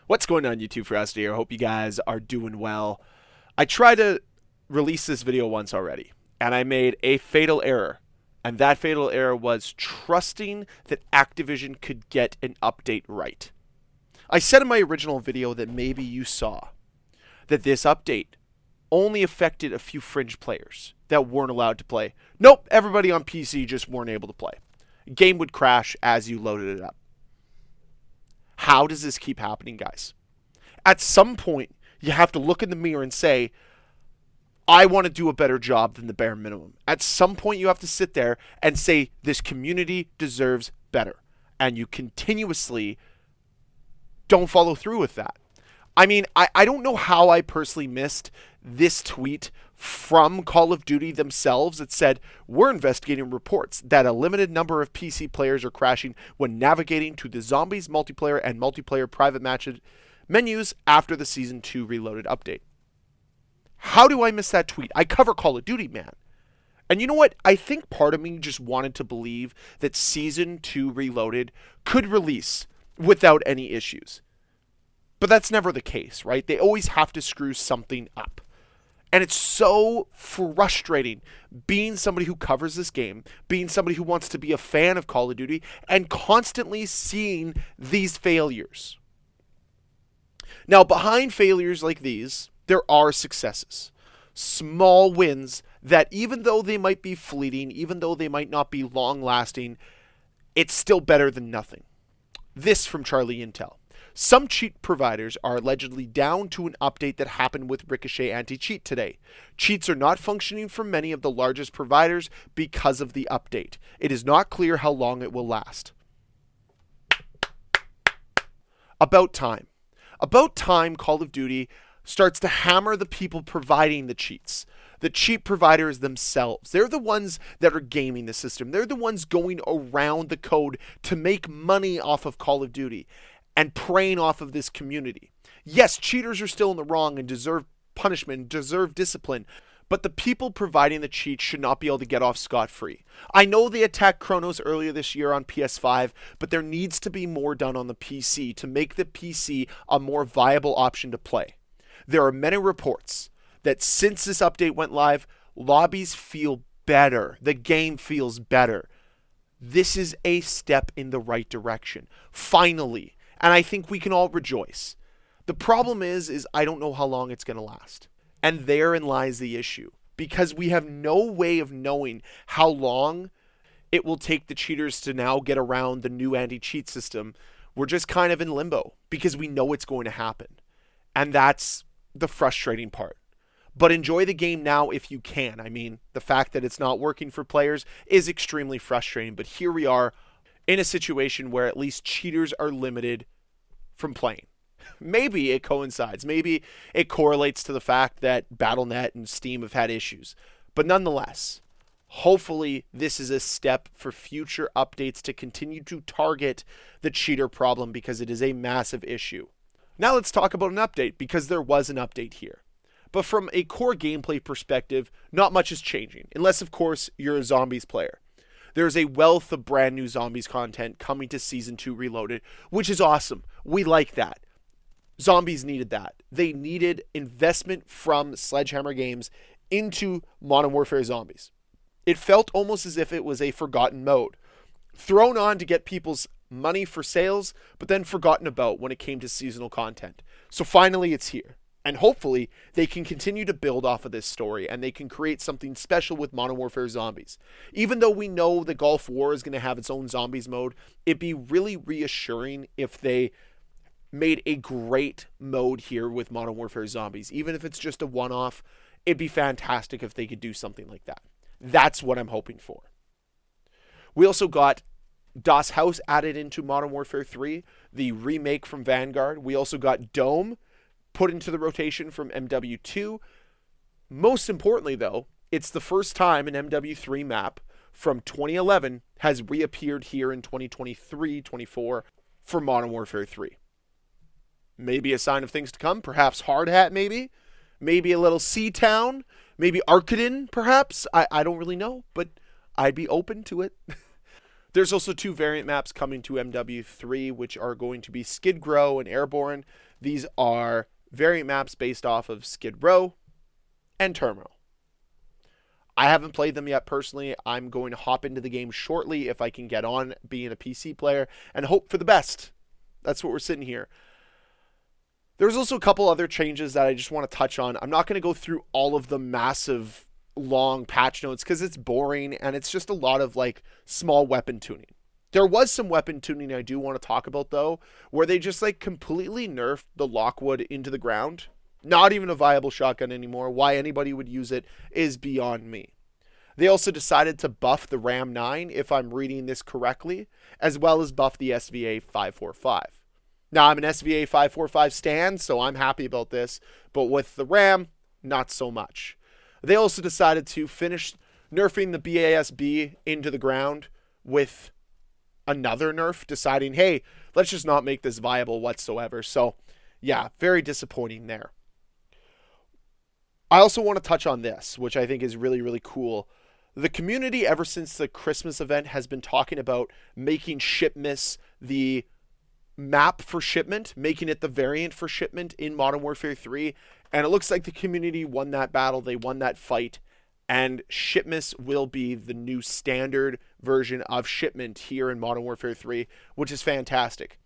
What's going on, YouTube? Ferocity here. I hope you guys are doing well. I tried to release this video once already, and I made a fatal error. And that fatal error was trusting that Activision could get an update right. I said in my original video that maybe you saw that this update only affected a few fringe players that weren't allowed to play. Nope, everybody on PC just weren't able to play. Game would crash as you loaded it up. How does this keep happening, guys? At some point, you have to look in the mirror and say, I want to do a better job than the bare minimum. At some point, you have to sit there and say, this community deserves better. And you continuously don't follow through with that. I mean, I don't know how I personally missed this tweet from Call of Duty themselves. It said, we're investigating reports that a limited number of PC players are crashing when navigating to the Zombies multiplayer and multiplayer private match menus after the Season 2 Reloaded update. How do I miss that tweet? I cover Call of Duty, man. And you know what? I think part of me just wanted to believe that Season 2 Reloaded could release without any issues. But that's never the case, right? They always have to screw something up. And it's so frustrating being somebody who covers this game, being somebody who wants to be a fan of Call of Duty, and constantly seeing these failures. Now, behind failures like these, there are successes. Small wins that even though they might be fleeting, even though they might not be long-lasting, it's still better than nothing. This from Charlie Intel. Some cheat providers are allegedly down to an update that happened with Ricochet anti-cheat today. Cheats are not functioning for many of the largest providers because of the update. It is not clear how long it will last. About time. About time Call of Duty starts to hammer the people providing the cheats. The cheat providers themselves. They're the ones that are gaming the system. They're the ones going around the code to make money off of Call of Duty and preying off of this community. Yes, cheaters are still in the wrong and deserve punishment, deserve discipline, but the people providing the cheats should not be able to get off scot-free. I know they attacked Chronos earlier this year on PS5, but there needs to be more done on the PC to make the PC a more viable option to play. There are many reports that since this update went live, lobbies feel better. The game feels better. This is a step in the right direction. Finally. And I think we can all rejoice. The problem is I don't know how long it's going to last. And therein lies the issue. Because we have no way of knowing how long it will take the cheaters to now get around the new anti-cheat system. We're just kind of in limbo because we know it's going to happen. And that's the frustrating part. But enjoy the game now if you can. I mean, the fact that it's not working for players is extremely frustrating. But here we are in a situation where at least cheaters are limited from playing. Maybe it coincides. Maybe it correlates to the fact that Battle.net and Steam have had issues. But nonetheless, hopefully this is a step for future updates to continue to target the cheater problem because it is a massive issue. Now let's talk about an update because there was an update here. But from a core gameplay perspective, not much is changing. Unless, of course, you're a Zombies player. There's a wealth of brand new Zombies content coming to Season 2 Reloaded, which is awesome. We like that. Zombies needed that. They needed investment from Sledgehammer Games into Modern Warfare Zombies. It felt almost as if it was a forgotten mode. Thrown on to get people's money for sales, but then forgotten about when it came to seasonal content. So finally it's here. And hopefully, they can continue to build off of this story and they can create something special with Modern Warfare Zombies. Even though we know the Gulf War is going to have its own Zombies mode, it'd be really reassuring if they made a great mode here with Modern Warfare Zombies. Even if it's just a one-off, it'd be fantastic if they could do something like that. That's what I'm hoping for. We also got Das Haus added into Modern Warfare 3, the remake from Vanguard. We also got Dome put into the rotation from MW2. Most importantly, though, it's the first time an MW3 map from 2011 has reappeared here in 2023-24 for Modern Warfare 3. Maybe a sign of things to come. Perhaps Hard Hat, maybe. Maybe a little Seatown. Maybe Arkaden, perhaps. I don't really know, but I'd be open to it. There's also two variant maps coming to MW3, which are going to be Skid Row and Airborne. These are variant maps based off of Skid Row and Terminal. I haven't played them yet personally. I'm going to hop into the game shortly if I can get on being a PC player and hope for the best. That's what we're sitting here. There's also a couple other changes that I just want to touch on. I'm not going to go through all of the massive long patch notes because it's boring and it's just a lot of like small weapon tuning. There was some weapon tuning I do want to talk about though, where they just like completely nerfed the Lockwood into the ground. Not even a viable shotgun anymore. Why anybody would use it is beyond me. They also decided to buff the Ram 9, if I'm reading this correctly, as well as buff the SVA 545. Now, I'm an SVA 545 stan, so I'm happy about this, but with the Ram, not so much. They also decided to finish nerfing the BASB into the ground with another nerf, deciding, hey, let's just not make this viable whatsoever. So, yeah, very disappointing there. I also want to touch on this, which I think is really, really cool. The community, ever since the Christmas event, has been talking about making Shipment the map for Shipment, making it the variant for Shipment in Modern Warfare 3. And it looks like the community won that battle. They won that fight. And Shipment will be the new standard version of Shipment here in Modern Warfare 3, which is fantastic.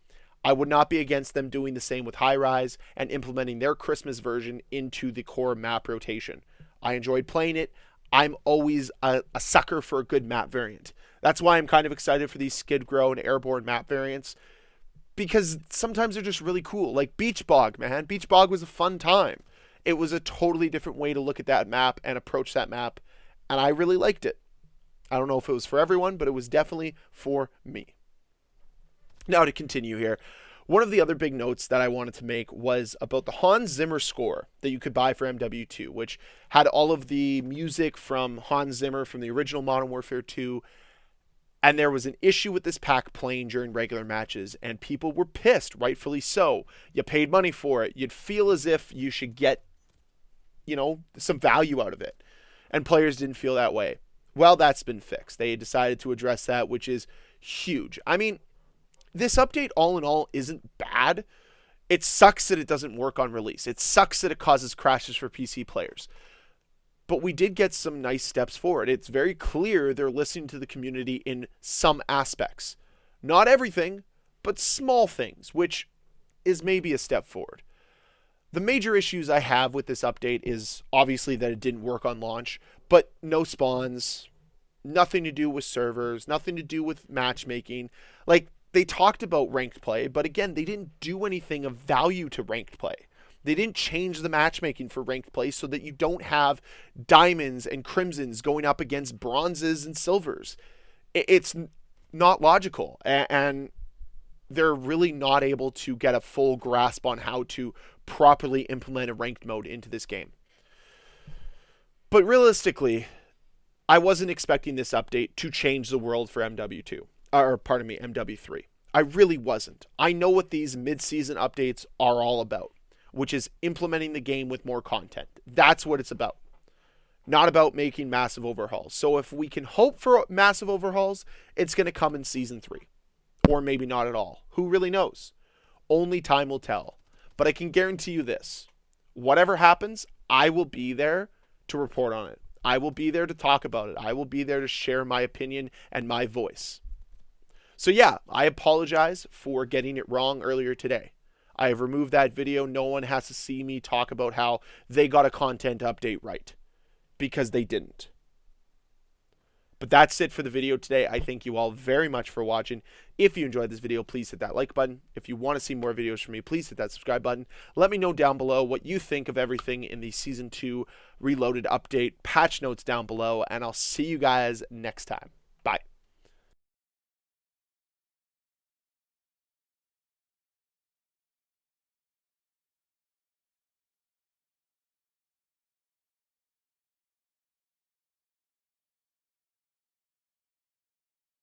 I would not be against them doing the same with High Rise and implementing their Christmas version into the core map rotation. I enjoyed playing it. I'm always a sucker for a good map variant. That's why I'm kind of excited for these Skid Row and Airborne map variants, because sometimes they're just really cool. Like Beach Bog, man. Beach Bog was a fun time. It was a totally different way to look at that map and approach that map, and I really liked it. I don't know if it was for everyone, but it was definitely for me. Now to continue here, one of the other big notes that I wanted to make was about the Hans Zimmer score that you could buy for MW2, which had all of the music from Hans Zimmer from the original Modern Warfare 2. And there was an issue with this pack playing during regular matches, and people were pissed, rightfully so. You paid money for it. You'd feel as if you should get, some value out of it. And players didn't feel that way. Well, that's been fixed. They decided to address that, which is huge. I mean, this update, all in all, isn't bad. It sucks that it doesn't work on release. It sucks that it causes crashes for PC players. But we did get some nice steps forward. It's very clear they're listening to the community in some aspects. Not everything, but small things, which is maybe a step forward. The major issues I have with this update is obviously that it didn't work on launch, but no spawns, nothing to do with servers, nothing to do with matchmaking. Like, they talked about ranked play, but again, they didn't do anything of value to ranked play. They didn't change the matchmaking for ranked play so that you don't have diamonds and crimsons going up against bronzes and silvers. It's not logical, and they're really not able to get a full grasp on how to properly implement a ranked mode into this game. But realistically, I wasn't expecting this update to change the world for MW3. I really wasn't. I know what these mid-season updates are all about, which is implementing the game with more content. That's what it's about. Not about making massive overhauls. So if we can hope for massive overhauls, it's going to come in Season 3. Or maybe not at all. Who really knows? Only time will tell. But I can guarantee you this. Whatever happens, I will be there to report on it. I will be there to talk about it. I will be there to share my opinion and my voice. So yeah, I apologize for getting it wrong earlier today. I have removed that video. No one has to see me talk about how they got a content update right, because they didn't. But that's it for the video today. I thank you all very much for watching. If you enjoyed this video, please hit that like button. If you want to see more videos from me, please hit that subscribe button. Let me know down below what you think of everything in the Season 2 Reloaded update. Patch notes down below, and I'll see you guys next time.